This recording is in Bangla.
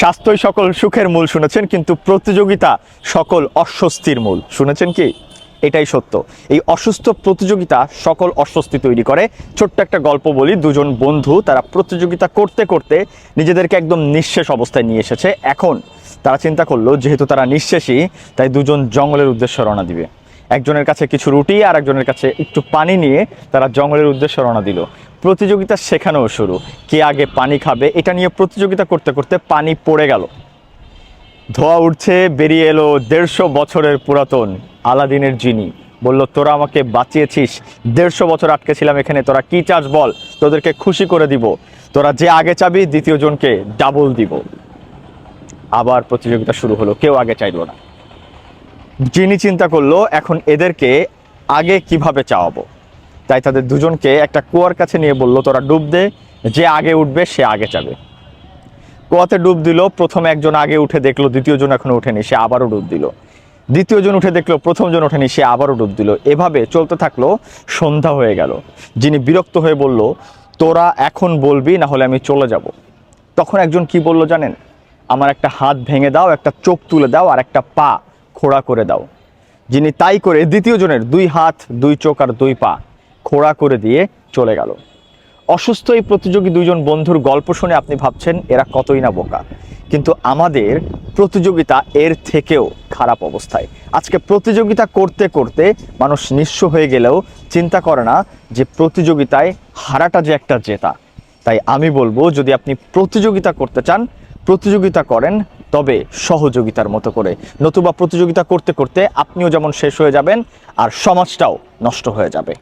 স্বাস্থ্যই সকল সুখের মূল শুনেছেন, কিন্তু প্রতিযোগিতা সকল অস্বস্তির মূল শুনেছেন কি? এটাই সত্য। এই অসুস্থ প্রতিযোগিতা সকল অস্বস্তি তৈরি করে। ছোট্ট একটা গল্প বলি। দুজন বন্ধু তারা প্রতিযোগিতা করতে করতে নিজেদেরকে একদম নিঃশেষ অবস্থায় নিয়ে এসেছে। এখন তারা চিন্তা করলো যেহেতু তারা নিঃশেষই, তাই দুজন জঙ্গলের উদ্দেশ্যে রওনা দিবে। একজনের কাছে কিছু রুটি আর একজনের কাছে একটু পানি নিয়ে তারা জঙ্গলের উদ্দেশ্যে রওনা দিল। প্রতিযোগিতা সেখানেও শুরু, কে আগে পানি খাবে এটা নিয়ে প্রতিযোগিতা করতে করতে পানি পড়ে গেল, ধোঁয়া উঠছে, বেরিয়ে এলো 150 বছরের পুরাতন আলাদিনের জিনি। বলল, তোরা আমাকে বাঁচিয়েছিস, 150 বছর আটকে ছিলাম এখানে, তোরা কি চাস বল, তোদেরকে খুশি করে দিব, তোরা যে আগে চাবি দ্বিতীয় জনকে ডাবল দিব। আবার প্রতিযোগিতা শুরু হলো, কেউ আগে চাইলো না। জিনি চিন্তা করলো এখন এদেরকে আগে কিভাবে চাওয়াবো, তাই তাদের দুজনকে একটা কুয়ার কাছে নিয়ে বলল, তোরা ডুব দে, যে আগে উঠবে সে আগে চাবে। কুয়াতে ডুব দিল। প্রথমে একজন আগে উঠে দেখলো দ্বিতীয় জন এখনো ওঠেনি, সে আবারও ডুব দিল। দ্বিতীয় জন উঠে দেখলো প্রথম জন ওঠেনি, সে আবারও ডুব দিল। এভাবে চলতে থাকলো, সন্ধ্যা হয়ে গেল। যিনি বিরক্ত হয়ে বলল, তোরা এখন বলবি না হলে আমি চলে যাব। তখন একজন কি বলল জানেন? আমার একটা হাত ভেঙে দাও, একটা চোখ তুলে দাও, আর একটা পা খোড়া করে দাও। যিনি তাই করে দ্বিতীয় জনের 2 হাত 2 চোখ আর 2 পা খোড়া করে দিয়ে চলে গেল। অসুস্থ এই প্রতিযোগী দুইজন বন্ধুর গল্প শুনে আপনি ভাবছেন এরা কতই না বোকা, কিন্তু আমাদের প্রতিযোগিতা এর থেকেও খারাপ অবস্থায়। আজকে প্রতিযোগিতা করতে করতে মানুষ নিঃস্ব হয়ে গেলেও চিন্তা করে না যে প্রতিযোগিতায় হারাটা যে একটা জেতা। তাই আমি বলবো, যদি আপনি প্রতিযোগিতা করতে চান, প্রতিযোগিতা করেন, তবে সহযোগিতার মতো করে। নতুবা প্রতিযোগিতা করতে করতে আপনিও যেমন শেষ হয়ে যাবেন আর সমাজটাও নষ্ট হয়ে যাবে।